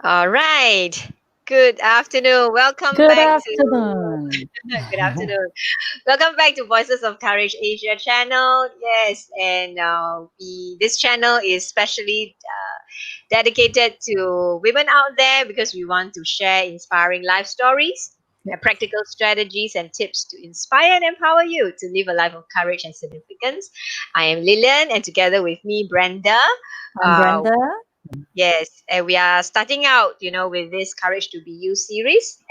All right. Good afternoon. Welcome Good back to afternoon. Good afternoon. Welcome back to Voices of Courage Asia channel. Yes, and we this channel is specially dedicated to women out there because we want to share inspiring life stories and Yes, practical strategies and tips to inspire and empower you to live a life of courage and significance. I am Lillian, and together with me, Brenda. I'm Uh, Brenda. Yes, and we are starting out, with this Courage to Be You series,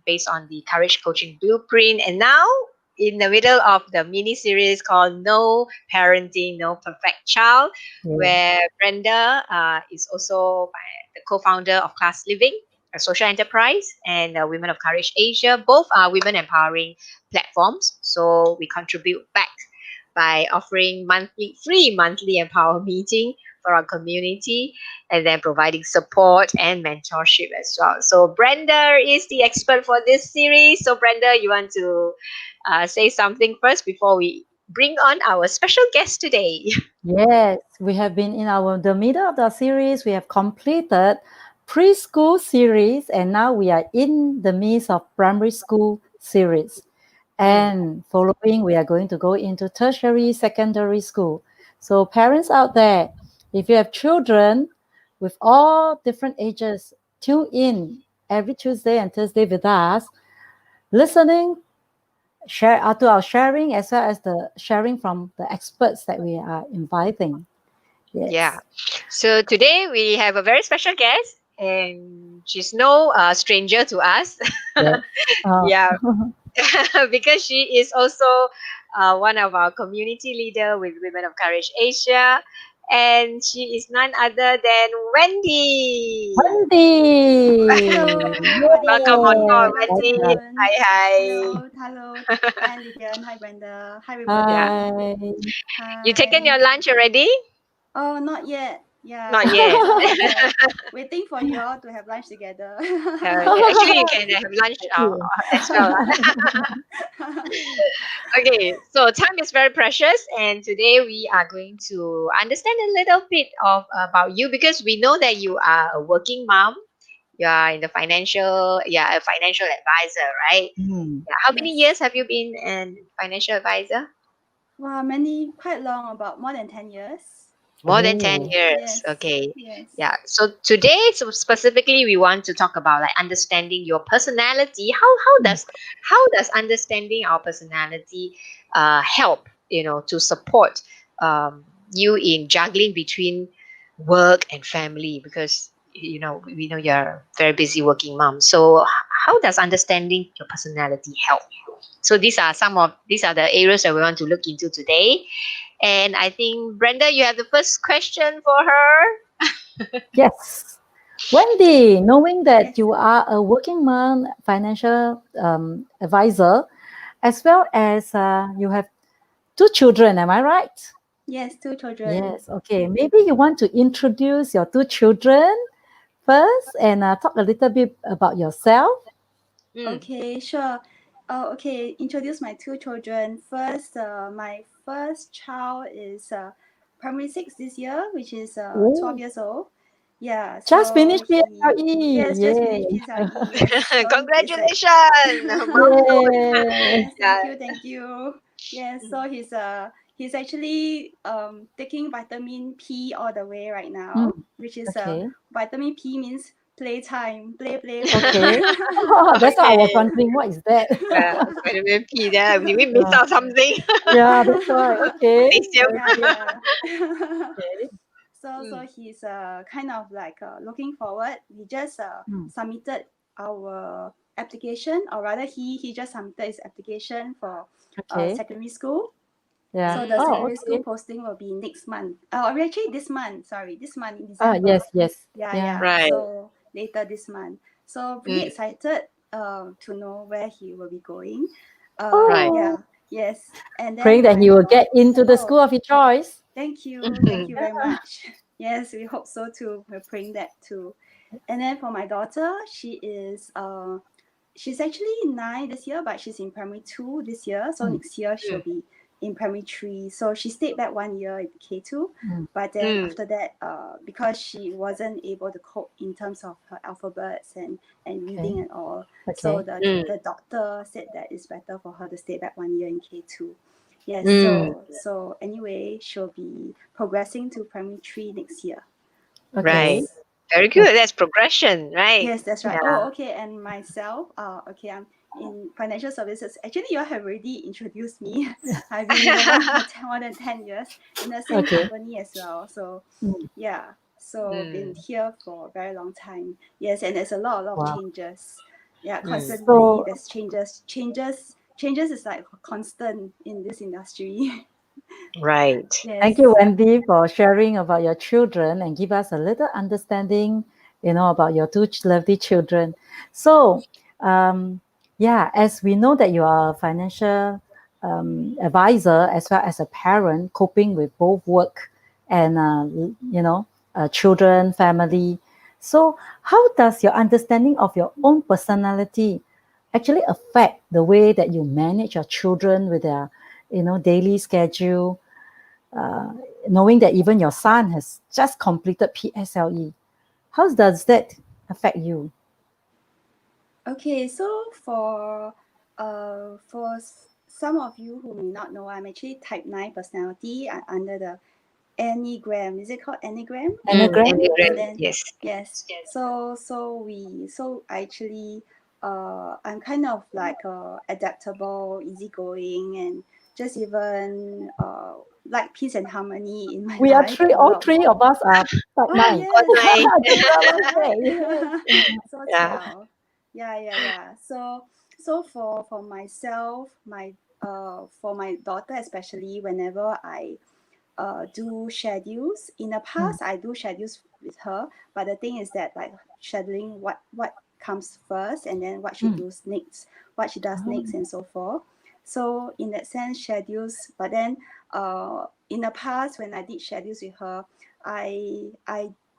based on the Courage Coaching Blueprint, and now in the middle of the mini series called No Parenting, No Perfect Child, Yeah. where Brenda is also the co-founder of Class Living, a social enterprise, and Women of Courage Asia. Both are women empowering platforms, so we contribute back by offering free monthly empower meeting for our community and then providing support and mentorship as well. So Brenda is the expert for this series. So Brenda, you want to say something first before we bring on our special guest today? Yes, we have been in the middle of the series. We have completed preschool series, and now we are in the midst of primary school series. Mm, And following, we are going to go into tertiary, secondary school. So, parents out there, if you have children with all different ages, tune in every Tuesday and Thursday with us, listening to our sharing as well as the sharing from the experts that we are inviting. yeah. Yes. So today we have a very special guest, and she's no stranger to us. Yes. Uh, Yeah, because she is also one of our community leader with Women of Courage Asia, and she is none other than Wendy. Wendy. Hello, Welcome on everybody. board, Yay. Good Wendy. Welcome. afternoon. Hi, hi. Hello. Hi, Lydian. Hi, Brenda. Hi, Yeah, everybody. Hi. you taken Hi. your lunch already? Oh, not yet. Yeah, Not yet. yeah. Waiting for you all to have lunch together. Actually, you can have lunch Thank you. as well. Okay, so time is very precious, and today we are going to understand a little bit of about you because we know that you are a working mom. You are in the financial, yeah, a financial advisor, right? Hmm. Yeah. How many Yes. years have you been an financial advisor? Wow, quite long, about more than 10 years. More than 10 Oh, years. Yes. Okay. Yes. Yeah. So today, so specifically, we want to talk about like understanding your personality. How does understanding our personality help, to support you in juggling between work and family? Because we know you're a very busy working mom. So how does understanding your personality help? So these are the areas that we want to look into today. And I think, Brenda, you have the first question for her. yes. Wendy, knowing that Yes. you are a working mom, financial advisor, as well as you have two children, am I right? Yes, two children. Yes. Okay. Maybe you want to introduce your two children first and talk a little bit about yourself. Mm. Okay, sure. Okay, introduce my two children. First, my first child is primary six this year, which is 12 Oh, years old. Yeah, just so finished he, PSLE. yes, just finished Yay. PSLE. Yes, so he's like, Congratulations, milestone. Yay. yes, Yeah. thank you. Yes, Mm. so he's actually taking vitamin P all the way right Mm, now, which is okay. vitamin P means playtime, play, play. Okay. That's why I was Okay. wondering what is that. Vitamin P. There, did we miss Uh, out something? yeah, that's why. Okay. Potassium. Very Yeah, good. yeah. Okay. So Mm. he's kind of like looking forward. We just Mm, submitted our application, or rather, he just submitted his application for okay. secondary school. Yeah. So the Mm. Oh, secondary school okay. posting will be next month. Actually, this month. Sorry, this month in Ah, December. yes, yes. Yeah, Yeah. yeah. Right. So later this month. So pretty Mm. excited to know where he will be going. Right. Oh, Yeah, yes. And then praying that my he will daughter. get into the Oh, school of his choice. thank you very much. Yes, we hope so too. We're praying that too. And then for my daughter, she's actually 9 this year, but she's in primary 2 this year. So Mm, next year she'll Mm. be in primary 3. So she stayed back 1 year in K2, but then after that, because she wasn't able to cope in terms of her alphabets and reading and all, so the doctor said that it's better for her to stay back 1 year in K2. Yes, so anyway, she'll be progressing to primary 3 next year. Right. Yes. Very good. That's progression, right? Yes, that's right. Yeah. Oh, okay. And myself, okay, I'm in financial services. Actually, you all have already introduced me. I've been in the line for more than 10 years in the same company as well. So, yeah. So, been here for a very long time. Yes, and there's a lot of changes. Yeah, constantly there's changes. Changes is like constant in this industry. Right. Yes. Thank you, Wendy, for sharing about your children and give us a little understanding, about your two lovely children. So, as we know that you are a financial advisor as well as a parent, coping with both work and children, family. So, how does your understanding of your own personality actually affect the way that you manage your children with their, daily schedule? Knowing that even your son has just completed PSLE, how does that affect you? Okay, so some of you who may not know, I'm actually type 9 personality under the Enneagram. Is it called Enneagram? Anagram? And then Yes. yes, so I actually I'm kind of like adaptable, easygoing, and just even like peace and harmony in my We are life. three, A all lot of three of us are type Oh 9. yes, Online. Great. so Yeah. tell. Yeah. So for myself, for my daughter especially, whenever I do schedules. In the past, I do schedules with her, but the thing is that like scheduling what comes first and then what she does next, what she does next, and so forth. So in that sense, schedules. But then, in the past, when I did schedules with her, I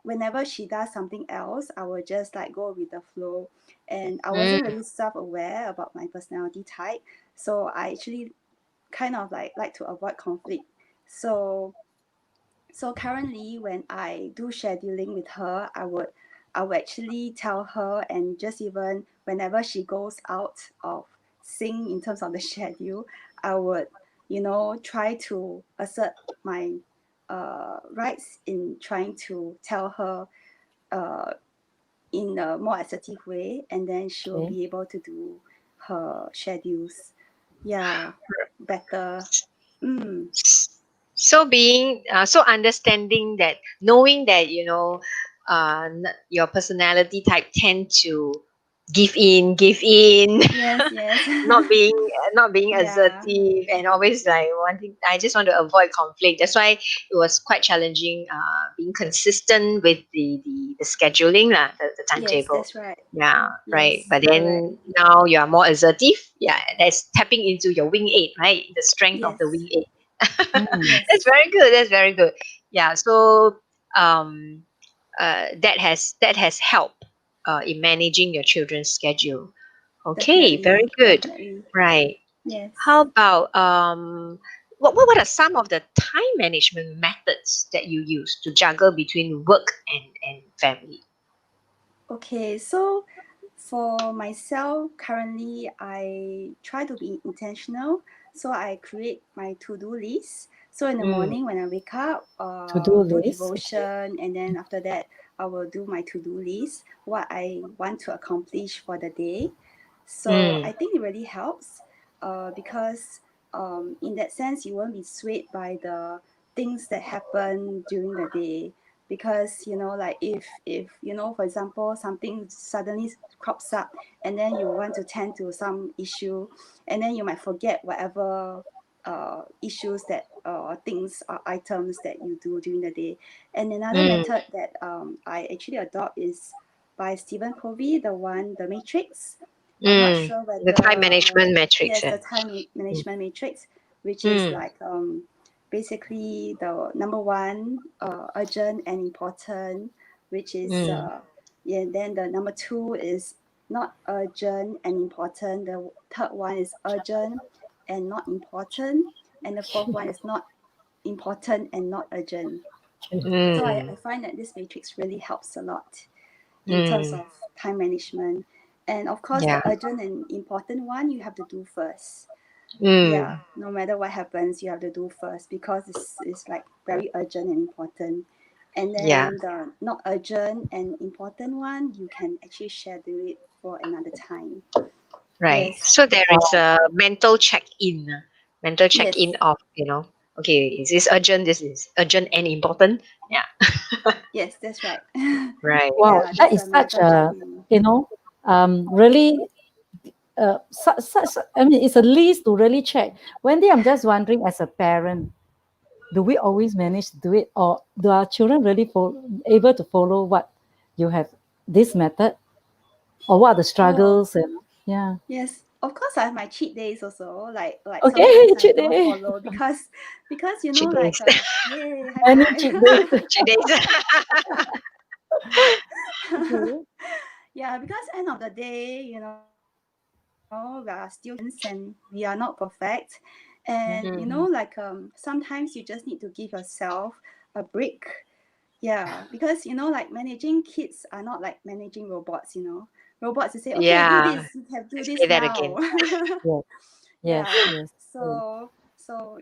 whenever she does something else, I will just like go with the flow, and I wasn't really self-aware about my personality type. So I actually kind of like to avoid conflict. So currently when I do scheduling with her, I would actually tell her, and just even whenever she goes out of sync in terms of the schedule, I would, try to assert my rights in trying to tell her uh, in a more assertive way, and then she'll Okay. be able to do her schedules. Yeah, better. Mm. So being so understanding that, knowing that your personality type tend to give in, Yes, yes. not being Yeah. assertive, and always like wanting. I just want to avoid conflict. That's why it was quite challenging being consistent with the scheduling lah, the Yes, timetable. that's right. Yeah, right. Yes, But correct. then now you are more assertive. Yeah, that's tapping into your wing eight, right? The strength of the Yes, wing eight. That's yes, very good. That's very good. Yeah. So um, that has helped in managing your children's schedule. Okay. definitely, Very good. definitely. Right. How Yes. about what are some of the time management methods that you use to juggle between work and family? Okay, so for myself, currently, I try to be intentional. So I create my to-do list. So in the Mm, morning when I wake up, To-do do list. Okay. devotion, and then after that, I will do my to-do list, what I want to accomplish for the day. So mm, I think it really helps, because in that sense, you won't be swayed by the things that happen during the day, because like if for example something suddenly crops up, and then you want to tend to some issue, and then you might forget whatever issues that things or items that you do during the day. And another mm, method that I actually adopt is by Stephen Covey, the Matrix. I'm not mm. sure The time whether management metrics. yes, Eh? the time management matrix, which is Mm, like basically the number one, urgent and important, which is mm, yeah. Then the number two is not urgent and important. The third one is urgent and not important. and the fourth one is not important and not urgent. So I find that this matrix really helps a lot in terms of time management. And of course, Yeah. the urgent and important one you have to do first. Mm. Yeah, no matter what happens, you have to do first because it's like very urgent and important. And Yeah. then the not urgent and important one, you can actually schedule it for another time. Right. Yes, So there is a mental check-in, mental check-in yes, of, okay, is this urgent? This is urgent and important. Yeah. yes, that's right. Right. Wow, Yeah, that there's is a such mental a, check-in. really, I mean, it's a list to really check. Wendy, I'm just wondering, as a parent, do we always manage to do it, or do our children really able to follow what you have, this method, or what are the Oh, struggles? And yeah, yes, of course I have my cheat days also. Like sometimes okay, I cheat don't day, follow because you know Cheat like days. yay, high any five. cheat days. Cheat days. Okay. Yeah, because end of the day, we are still humans and we are not perfect. And Mm. sometimes you just need to give yourself a break. Yeah, because like managing kids are not like managing robots. Robots you say, okay, do Yeah. this, you have to do Say this that again. now. Yes, yes, Yeah. yes. True. So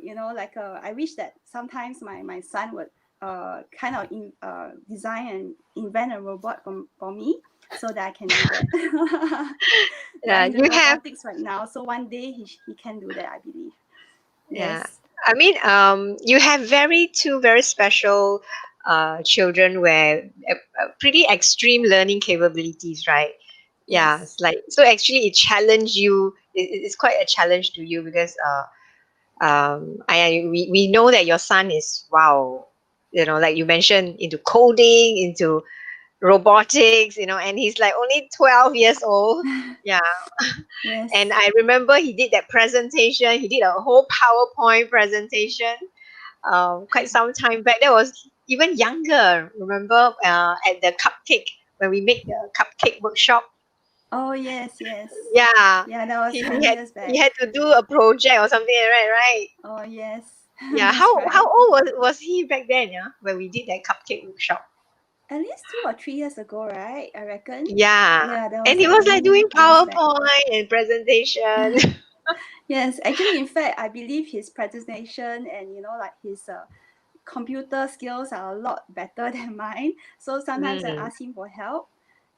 I wish that sometimes my son would kind of design and invent a robot for me so that I can do that. Yeah, Yeah. he's in You have. robotics right now, so one day he can do that, I believe. Yeah. Yes. I mean, you have two very special children where pretty extreme learning capabilities, right? Yeah, Yes. it's like so. Actually, it challenged you. It's quite a challenge to you because we know that your son is wow, like you mentioned, into coding, into robotics, and he's like only 12 years old. Yeah, and Yes. I remember he did that presentation. He did a whole PowerPoint presentation quite some time back. That was even younger. Remember at the cupcake when we make the cupcake workshop. Oh yes, yes. Yeah, Yeah, that was he, many he had years he back. had to do a project or something, right? Oh yes. Yeah. That's How right. old was he back then? Yeah, when we did that cupcake workshop. At least 2 or 3 years ago, right? I reckon. Yeah, Yeah, that and was he like was like many doing years back. PowerPoint and presentation. Yes, actually, in fact, I believe his presentation and like his computer skills are a lot better than mine. So sometimes I Mm, ask him for help.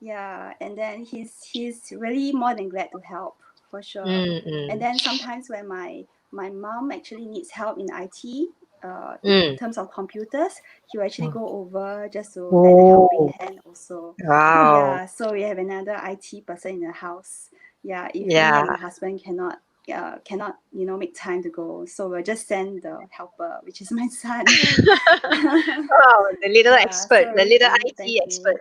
Yeah, and then he's really more than glad to help for sure. And mm, then sometimes when my mom actually needs help in IT, in mm. terms of computers, he will actually go over just to lend a helping Oh, hand also. Wow. Yeah, so we have another IT person in the house. Yeah, if me Yeah. and my husband cannot make time to go, so we'll just send the helper, which is my son. Oh, the little Yeah, expert, so the really little really IT thankful. expert.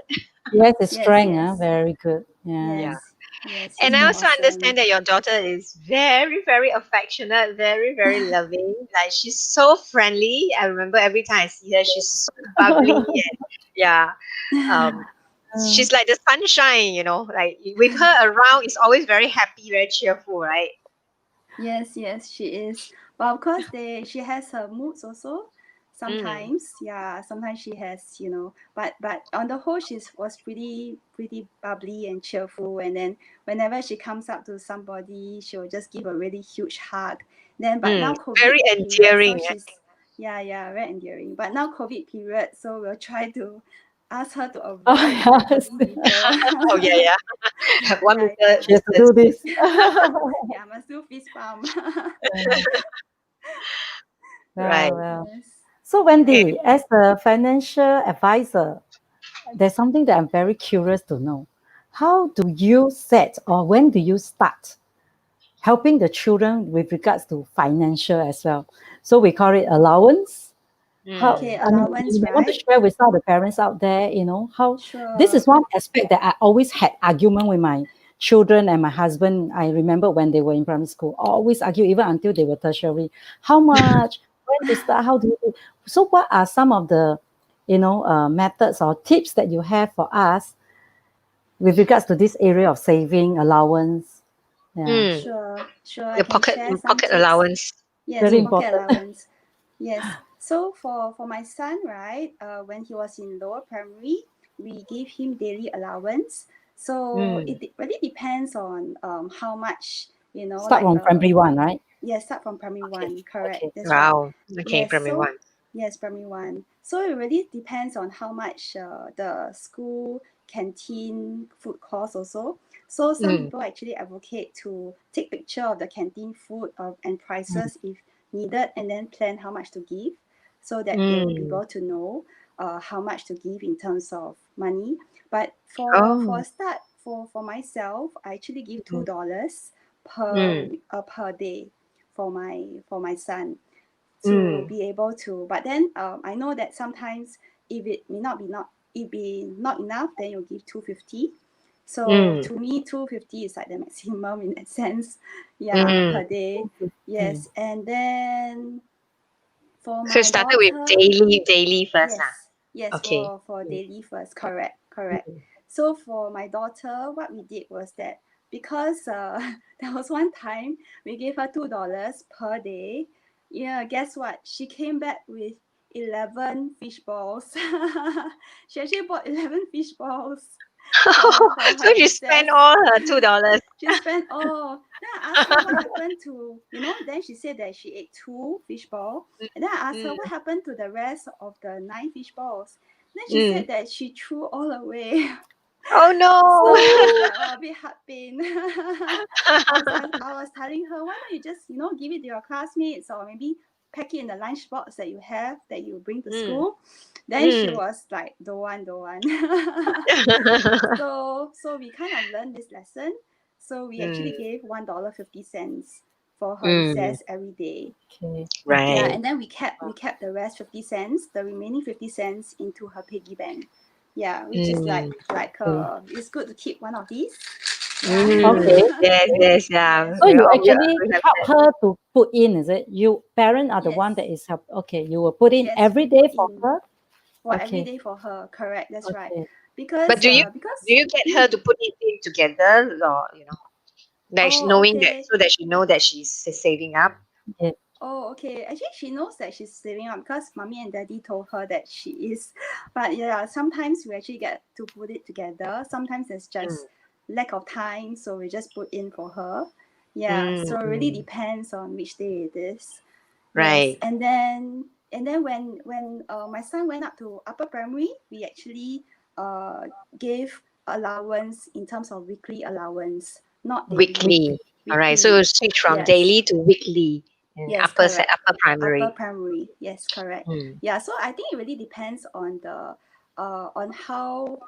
yes, it's Yes, strength. yes, Very good. Yeah. Yeah. yes, yes, he's And I quite also awesome. understand that your daughter is very, very affectionate, very, very loving. Like she's so friendly. I remember every time I see her, she's so bubbly and yeah. Um, Uh, she's like the sunshine, like with her around, it's always very happy, very cheerful, right? Yes, yes, she is. But of course, she has her moods also. Mm, Sometimes, yeah, sometimes she has, but on the whole, was pretty bubbly and cheerful. And then whenever she comes up to somebody, she'll just give a really huge hug. Then, but now very COVID period, so endearing. she's yeah, very endearing. But now COVID period, so we'll try to ask her to avoid oh, yes. hugging people. Oh yeah, yeah. Have 1 meter She has to do distance. this. Yeah, must do fist bump. Right. Well, well. Yes. So, Okay. Wendy, as a financial advisor, there's something that I'm very curious to know. How do you set, or when do you start helping the children with regards to financial as well? So we call it allowance. How, Okay, Mm, I mean, allowance, you may want to right? share with some of the parents out there, how this is Sure. one aspect that I always had argument with my children and my husband. I remember when they were in primary school, always argue even until they were tertiary. How much, when to start, how do you do? So what are some of the, methods or tips that you have for us with regards to this area of saving allowance? Yeah. mm. Sure. I The can pocket share some pocket tips. allowance. Yes, Very pocket important. allowance. Yes. So for my son, right, when he was in lower primary, we gave him daily allowance. So Mm. it really depends on how much, Start from primary one, right? yes, start from primary Okay. one, correct. Okay. That's right. Wow. Okay, Yes, primary so one. yes, primary one. So it really depends on how much the school canteen food costs also. So some Mm. people actually advocate to take picture of the canteen food and Mm. prices if needed, and then plan how much to give, so that they will be Mm. able to know how much to give in terms of money. But for Oh. a start, for myself, I actually give Mm. $2 Mm. per day for my son to Mm. be able to. But then I know that sometimes if it may not be not it be not enough, then you'll give 250. So Mm. to me, 250 is like the maximum in that sense, yeah, Mm. per day. 250. Yes, and then for So it my started with daughter, daily first, lah. yes, Okay. for daily first, correct. Mm. So for my daughter, what we did was that because there was one time we gave her $2 per day. Yeah, guess what? She came back with 11 fish balls. She actually bought 11 fish balls for her So you spend recess. all her $2. She spent all. Then I asked her what happened to, then she said that she ate 2 fish ball. And then I asked her Mm. what happened to the rest of the 9 fish balls. Then she Mm. said that she threw all away. Oh So no. I was like, oh, a bit heart pain. I was telling her, why don't you just, give it to your classmates, or maybe pack it in the lunch box that you have that you bring to Mm. school. Then she Mm. was like, don't want. So we kind of learned this lesson. So we actually Mm. gave $1.50 for her Mm. recess every day. Okay. Yeah, Right. and then we kept the rest 50 cents, the remaining 50 cents into her piggy bank. Yeah, which is Mm. Okay. it's good to keep one of these. Yeah. Mm. Okay. Yes, Okay. yes, yeah. Yes. So you We actually have help that. her to put in, is it? You parent are the one Yes. that is help. Okay, you will put in Yes, every we day put for in her. for every Okay. day for her. Correct. That's right. Okay. But Because do you get her to put it in together, or like oh, knowing that, okay. so that she know that she's saving up? Yeah. Oh, okay. Actually, she knows that she's saving up because mommy and daddy told her that she is. But yeah, sometimes we actually get to put it together. Sometimes it's Mm. just lack of time, so we just put in for her. Yeah, Mm. so it really Mm. depends on which day it is. Yes, Right. and then when my son went up to upper primary, we actually gave allowance in terms of weekly allowance, not daily. Weekly. All right. So Weekly. switch from Yes. daily to weekly in Yes, correct. upper Upper primary. primary. Yes, correct. Mm. Yeah, so I think it really depends on the on how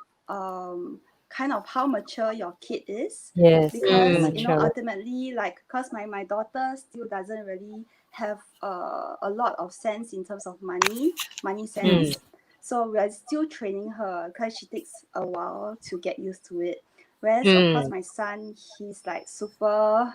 kind of how mature your kid is, Yes. The because Mm. maturity. ultimately, like, because my daughter still doesn't really have a lot of sense in terms of money Mm. sense. So we are still training her because she takes a while to get used to it. Whereas of course Mm. my son, he's like super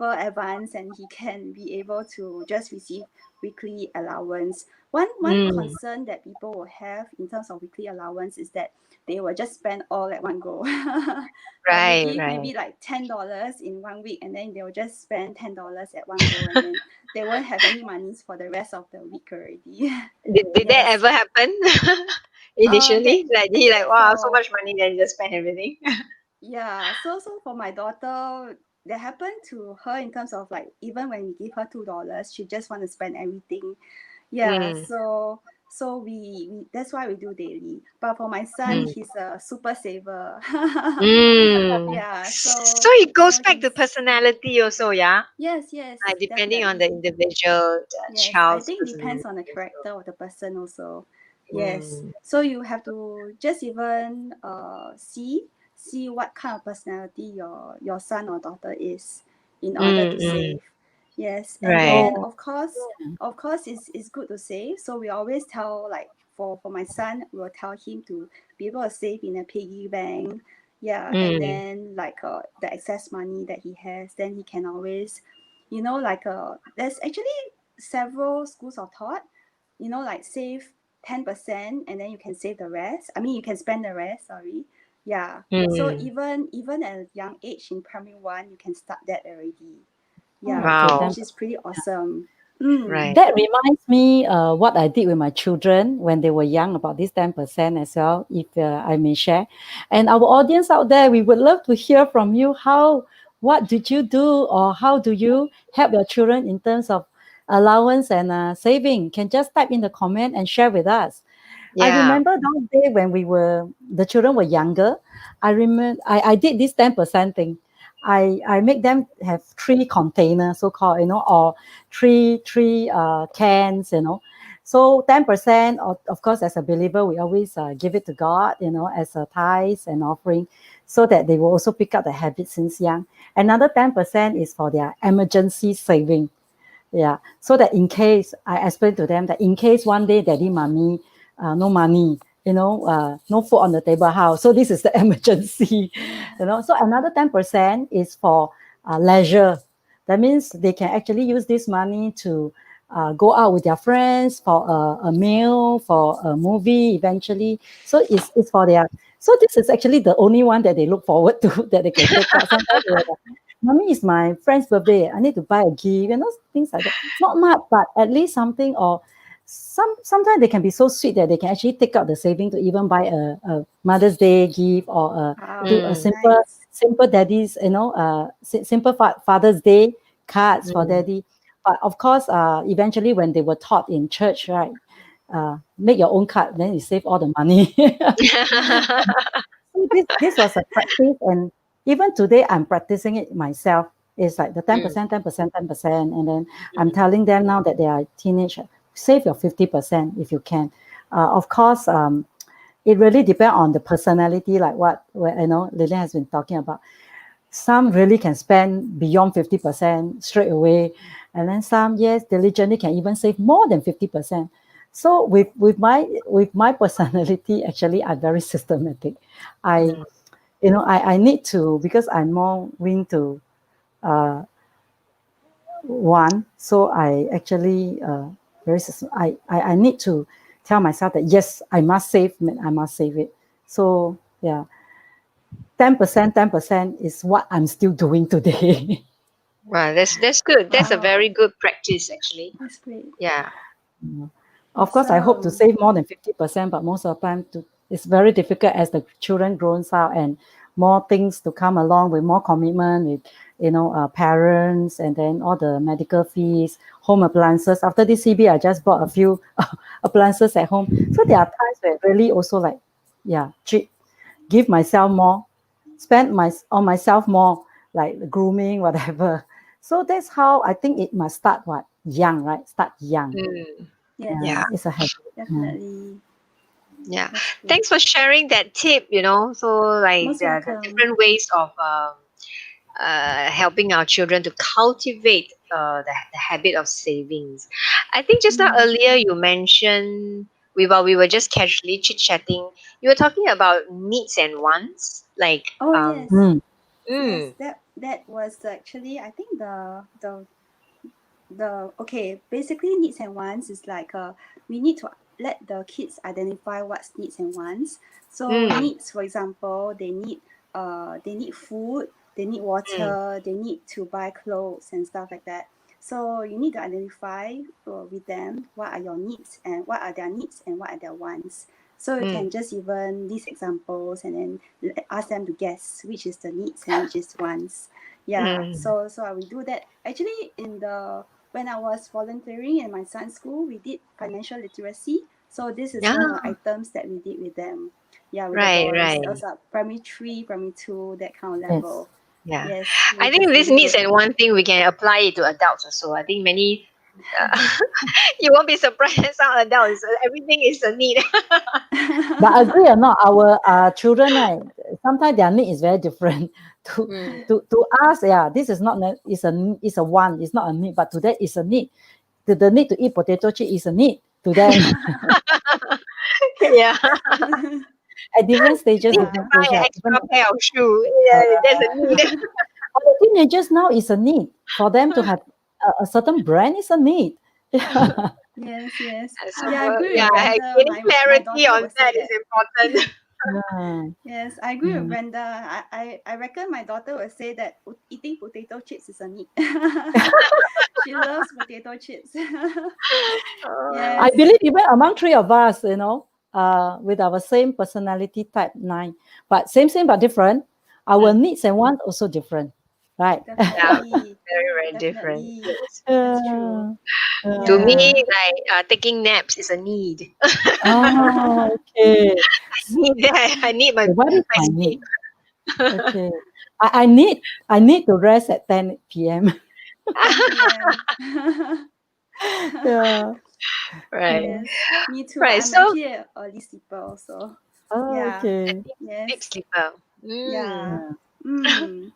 advanced, and he can be able to just receive weekly allowance. One Mm. concern that people will have in terms of weekly allowance is that they will just spend all at one go. Like Right. maybe Right. like $10 in 1 week, and then they will just spend $10 at one go, and then they won't have any monies for the rest of the week already. Did that Yes. ever happen? That Initially, like he like, actually wow, so for much money, then just spend everything. Yeah, so for my daughter, that happened to her in terms of, like, even when we give her $2, she just want to spend everything. Yeah, Mm. so we that's why we do daily. But for my son, Mm. he's a super saver. Mm. Yeah, So so it goes so back to he's personality also, yeah. yes, Like depending on the definitely. individual Yes, I child's think depends on the personality character of the person also. also. Yes. So you have to just even see what kind of personality your son or daughter is in order Mm. to Mm. save. Yes. And Right. then Oh, of course it's good to save. So we always tell, like, for my son, we'll tell him to be able to save in a piggy bank. Yeah, and Mm. then, like, the excess money that he has, then he can always, like, there's actually several schools of thought, like, save 10% and then you can save the rest. I mean, you can spend the rest, sorry. Yeah. So Mm. even at a young age in primary one, you can start that already. oh, Yeah, okay. Wow. Then which is pretty awesome. Right. That reminds me what I did with my children when they were young about this 10% as well, if I may share. And our audience out there, we would love to hear from you. What did you do, or how do you help your children in terms of allowance and saving? Can just type in the comment and share with us. I Yeah. remember those days when the children were younger. I did this 10% thing. I make them have three containers, so called, or three cans, So 10%, of course, as a believer, we always give it to God, as a tithe and offering, so that they will also pick up the habit since young. Another 10% is for their emergency saving. Yeah, so that in case I explain to them that in case one day daddy, mommy, no money, no food on the table, how? So this is the emergency, So another 10% is for leisure. That means they can actually use this money to go out with their friends for a meal, for a movie eventually. So it's for their. So this is actually the only one that they look forward to that they can take out. Sometimes they will like, Mommy, it's my friend's birthday. I need to buy a gift, things like that. Not much, but at least something. Or sometimes they can be so sweet that they can actually take out the saving to even buy a Mother's Day gift, or do Wow, a Mm, nice. simple daddy's, simple Father's Day cards for mm. daddy. But of course, eventually when they were taught in church, right, make your own card, then you save all the money. So this was a practice, and even today I'm practicing it myself. It's like the Mm, 10%, 10%, 10%, and then I'm mm. telling them now that they are teenage, save your 50% if you can. Of course, it really depends on the personality, like Lily has been talking about. Some really can spend beyond 50% straight away, and then some, yes, diligently can even save more than 50%. So with my personality, actually, I'm very systematic. I Mm. I need to, because I'm more willing to uh, want. So I actually I need to tell myself that yes, I must save it. So yeah, 10%, 10% is what I'm still doing today. Wow, that's good. That's a very Wow, good practice, actually. that's great. Yeah. Of course, I hope to Awesome. save more than 50%, but most of the time, it's very difficult as the children grows up and more things to come along with more commitment with, parents, and then all the medical fees, home appliances. After this CB, I just bought a few appliances at home. So there are times where really also like, yeah, cheap, give myself more, spend on myself more, like grooming, whatever. So that's how I think it must start what young, right? Start young. Mm, Yes, yeah. It's a habit. Yeah. definitely. Yeah. That's great. Thanks for sharing that tip, So like Most the welcome. different ways of helping our children to cultivate the habit of savings. I think just now Mm. earlier you mentioned we were just casually chit chatting. You were talking about needs and wants, like Oh yes, Mm, yes. mm, That was actually, I think, the okay. Basically, needs and wants is like we need to let the kids identify what's needs and wants. So mm, needs, for example, they need food, they need mm, water, they need to buy clothes and stuff like that. So you need to identify with them what are your needs and what are their needs and what are their wants. So you mm, can just even these examples and then ask them to guess which is the needs and which is wants. Yeah, mm. so I will do that. Actually, in the when I was volunteering in my son's school, we did financial literacy. So this is one of the Yeah, items that we did with them. Yeah, with the right, boys. It right. was primary three, primary two, that kind of yes. level. Yeah. Yes, I which think is this really needs good. and one thing we can apply it to adults also. I think many you won't be surprised some adults everything is a need. But agree or not, our children, right? Sometimes their need is very different. To Mm. to us, yeah, this is not is a want. It's not a need, but to them it's a need. The need to eat potato chip is a need to them Yeah. at different stages, Need to Yeah. different buy age. an Right? Even extra pair of shoe. uh, Yeah, that's a need. for the teenagers now is a need for them to have a certain brand is a need. Yeah. Yes, yes. So Yeah, I agree with yeah, Brenda. getting My clarity daughter on would say that is that. important. Yeah. Yes, I agree with Mm. Brenda. I reckon my daughter will say that eating potato chips is a need. She loves potato chips. I Yes. Oh, believe even among three of us, with our same personality type 9, but same but different. Our mm, needs and wants also different, right? yeah, Definitely. very, very different. Definitely. Yes. That's true. To me, Yeah. Yeah. like taking naps is a need. Oh, okay. I need my So what is my sleep. need? Okay. I need to rest at 10 p.m. 10 p.m. Yeah. Right. Yeah. Yes, me too. Right. I'm So actually an early sleeper also. Oh, Yeah. okay. deep Yes. sleeper. Yeah. Yeah. Mm.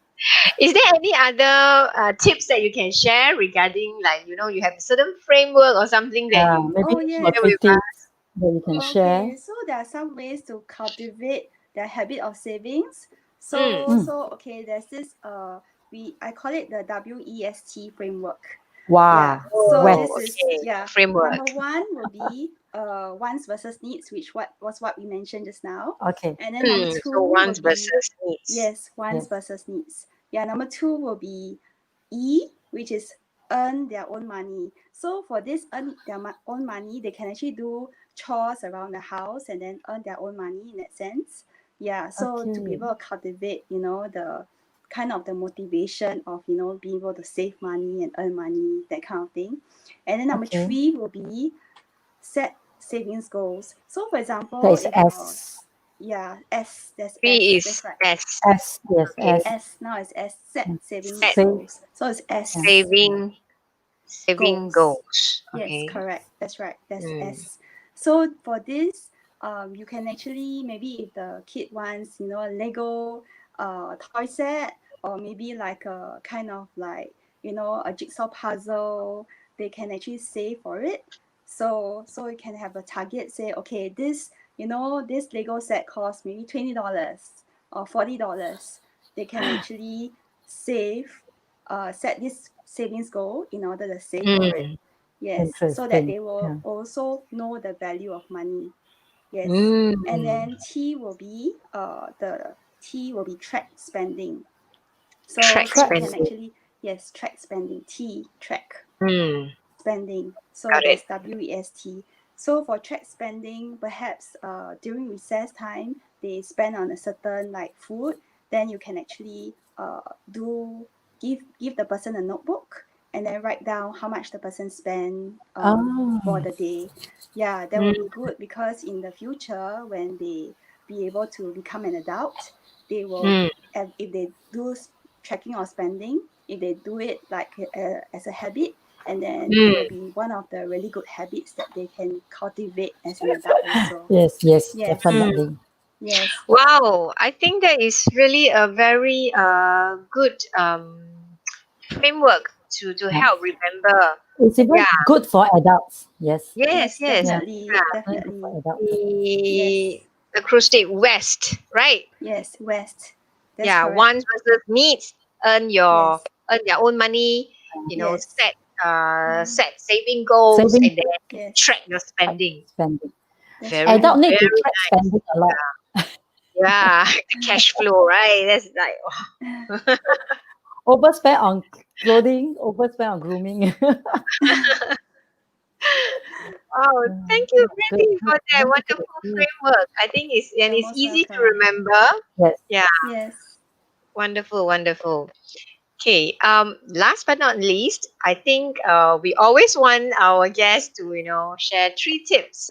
Is there any other tips that you can share regarding, like, you have a certain framework or something that Yeah. you Maybe Oh, two or share yes. three with us? tips that you can share. Okay, so there are some ways to cultivate the habit of savings. Mm. Mm. Okay, there's this I call it the WEST framework. Yeah. Wow. So West. this Oh, is, okay. yeah, Framework. number one will be wants versus needs, which what we mentioned just now. Okay. And then number So two will wants be, versus needs. yes, wants Yes. versus needs. Yeah, number two will be E, which is earn their own money. So for this earn their own money, they can actually do chores around the house and then earn their own money in that sense. Yeah, so to be Okay. able to cultivate, the kind of the motivation of, being able to save money and earn money, that kind of thing. And then number Okay. three will be set savings goals. So for That example, is if your, S. yeah, S, that's Three S, is that's right. S. S. Yes. Okay. S. S, now it's S, set Mm. savings Set Save. goals. So it's Yeah. S saving goals. goals. Yes, Okay. correct. That's right. That's Mm. S. So for this, you can actually, maybe if the kid wants, a Lego toy set, or maybe like a kind of like, a jigsaw puzzle, they can actually save for it. So you can have a target, say, okay, this Lego set costs maybe $20 or $40. They can actually save, set this savings goal in order to save for it. Mm. Yes, so that Interesting. they will Yeah. also know the value of money. Yes, and Mm. then the T will be track spending. So Track you Tracks. can spending. actually, yes, track spending. Track Mm. spending. So Got it. that's WEST. So for track spending, perhaps during recess time, they spend on a certain like food. Then you can actually do give the person a notebook and then write down how much the person spent for Oh. the day. Yeah, that will Mm. be good because in the future when they be able to become an adult, they will, Mm. if they do tracking or spending, if they do it like as a habit, and then it Mm. will be one of the really good habits that they can cultivate as an adult also. Yes. Yes. Yes, Mm. Definitely. yes, Wow, I think that is really a very good framework to Yeah. help remember. It's even Yeah. good for adults. Yes. Yes. yes, Yes. Yeah. definitely, Yeah. Very good for definitely. adults. The Yes, acrostic West, right? yes, West. That's Yeah. correct. Wants versus needs. Yes, Earn their own money. yes, mm, Set saving goals Saving and then yes, track your spending. spending. that's Very, right. Adult need to very track nice. spending a lot. Yeah. The cash flow, right? That's like, oh. Overspend on clothing, overspend on grooming. Wow, Mm, thank you, good, Brandy, good, for that very good. wonderful framework. I think You're it's most easy to welcome. remember. Yes. Yeah, Yes. wonderful, wonderful. Okay, last but not least, I think we always want our guests to, share three tips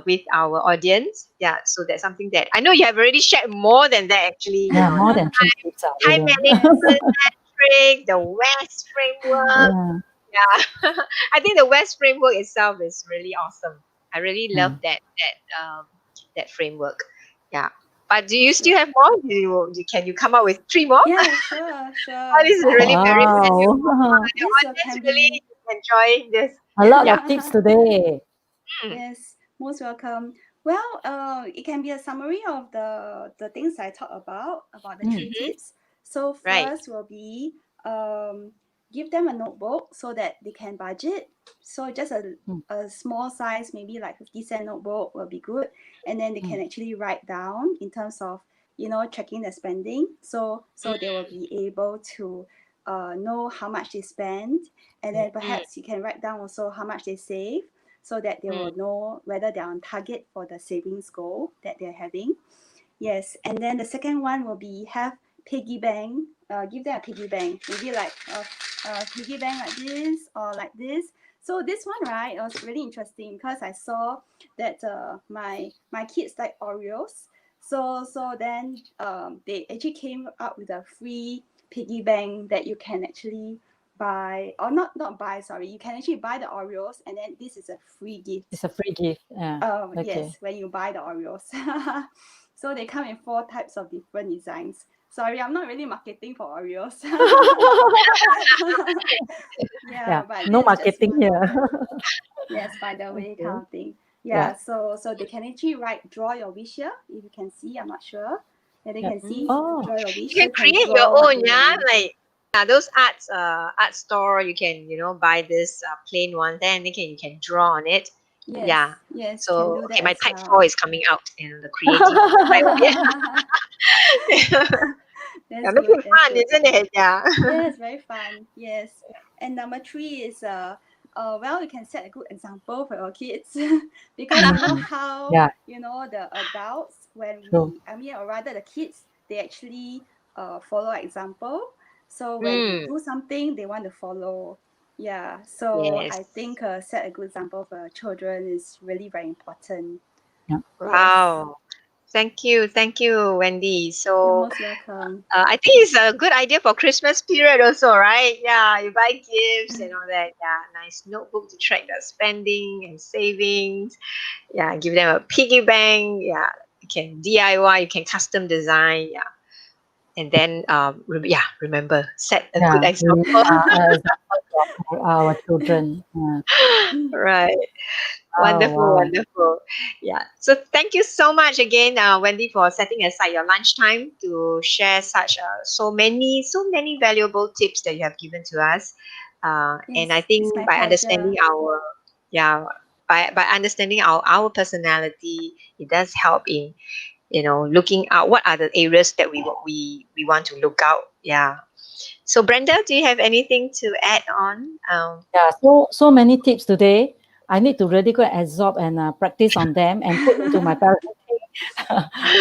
with our audience. Yeah, so that's something that I know you have already shared more than that actually, Yeah, more than three tips are time brilliant. Yes. management metric, the West framework. Yeah, Yeah, I think the West framework itself is really awesome. I really love yeah. that framework. Yeah, but do you That's good. still have more? Can you come up with three more? Yeah, sure, Oh, sure. this is really very Wow. valuable. The This audience can really be, enjoying this. A lot Yeah. of tips today. Mm, yes, most welcome. Well, it can be a summary of the things I talked about the three Mm, mm-hmm. tips. So Right. first will be um give them a notebook so that they can budget. So just Mm, a small size, maybe like 50-cent notebook will be good. And then they mm, can actually write down in terms of, tracking the spending. So they will be able to know how much they spend. And then mm, perhaps you can write down also how much they save so that they mm, will know whether they're on target for the savings goal that they're having. Yes, and then the second one will be have piggy bank. Give them a piggy bank, maybe like a piggy bank like this or like this. So this one, right, it was really interesting because I saw that my kids like Oreos. So then they actually came up with a free piggy bank that you can actually buy, or not buy, sorry, you can actually buy the Oreos, and then this is a free it's gift. a free gift. Yeah. Okay. Yes, when you buy the Oreos. So they come in 4 types of different designs. Sorry, I'm not really marketing for Oreos. Yeah. Yeah, but No this is just marketing one here. of the, yes, by the way, Okay. kind of thing. Yeah. Yeah, so they can actually draw your wish here. If you can see, I'm not sure. And they Yeah. can see, Oh. draw your you wish. So can you can create your draw what own, they yeah, want. like those art store. You can buy this plain one, then you can draw on it. Yes, Yeah. yes, can So do okay, that my as type well. 4 is coming out in the creative side of it. Yeah, That's good. making That's fun, good. isn't it? Yeah. Yes, very fun. Yes. And number three is well, you can set a good example for your kids because you know Mhm. how Yeah. the adults True. or rather the kids, they actually follow example. So when we Mm, do something, they want to follow. Yeah. So yes. I think set a good example for your children is really very important. Yeah. Yes. Wow. Thank you, Wendy. You're So most welcome. I think it's a good idea for Christmas period also, right? Yeah, you buy gifts and all that. Yeah, nice notebook to track the spending and savings. Yeah, give them a piggy bank. Yeah, you can DIY, you can custom design. Yeah, and then remember, set a good Yeah. We example. example for our children. Yeah. Right. Oh Wonderful, wow. wonderful. Yeah. So thank you so much again, Wendy, for setting aside your lunchtime to share such so many valuable tips that you have given to us. And I Yes, it's think my by understanding pleasure. yeah, by understanding our personality, it does help in looking out what are the areas that we want to look out. Yeah. So Brenda, do you have anything to add on? Yeah. So many tips today. I need to really go and absorb and practice on them and put into my parenting.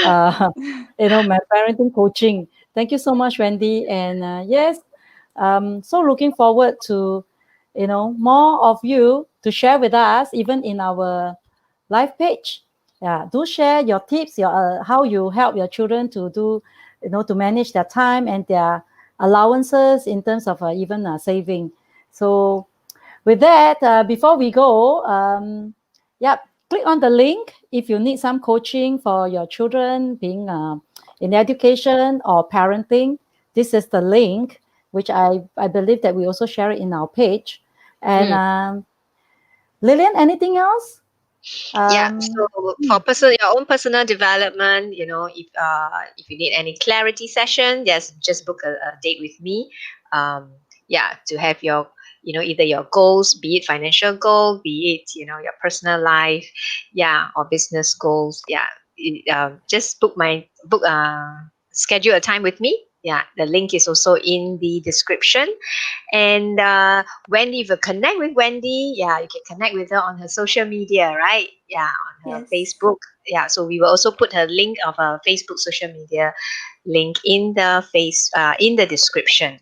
uh, my parenting coaching. Thank you so much, Wendy. And yes, so looking forward to more of you to share with us, even in our live page. Yeah, do share your tips, your how you help your children to do, to manage their time and their allowances in terms of even saving. So with that, before we go, yeah, click on the link if you need some coaching for your children being in education or parenting. This is the link, which I believe that we also share it in our page. And Mm. Lillian, anything else? Yeah, so for your own personal development, if you need any clarity session, just book a date with me. Yeah, to have your either your goals, be it financial goal, be it your personal life, yeah, or business goals. Yeah, just schedule a time with me. Yeah, the link is also in the description. And Wendy, if you connect with Wendy, yeah, you can connect with her on her social media, right? Yeah, on her Yes. Facebook. Yeah, so we will also put her link of her Facebook social media link in the description.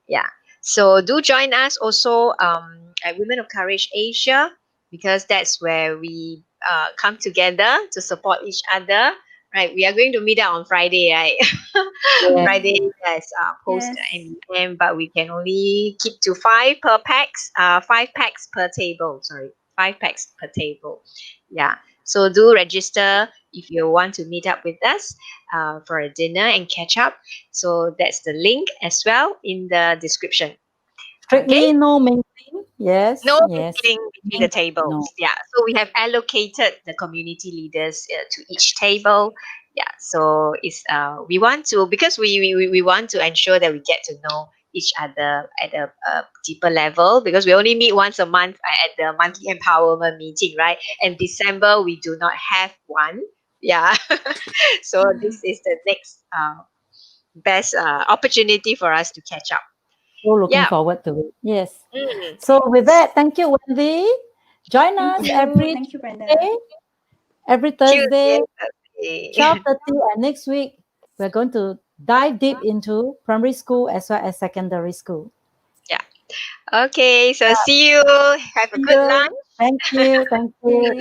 Yeah, so do join us also at Women of Courage Asia, because that's where we come together to support each other. Right, we are going to meet up on Friday, right? Yeah. Friday, yes, post Yes. NEM, but we can only keep to five per packs, 5 packs per table. Sorry, 5 packs per table. Yeah. So do register if you want to meet up with us for a dinner and catch up. So that's the link as well in the description. Okay. Strictly no mingling. Yes, No yes. mingling between the Mingling, tables. no. Yeah. So we have allocated the community leaders to each table. Yeah. So it's we want to, because we want to ensure that we get to know each other at a deeper level, because we only meet once a month at the monthly empowerment meeting, right? And December we do not have one. Yeah. So this is the next best opportunity for us to catch up. So looking Yeah. forward to it. Yes. Mm. So with that, thank you, Wendy. Join us every Thank you, Brenda. Tuesday, every Tuesday. Thursday, Okay. 12:30, and next week we're going to dive deep into primary school as well as secondary school. Yeah. Okay. So see you. Have a See good you. lunch. Thank you. Thank you.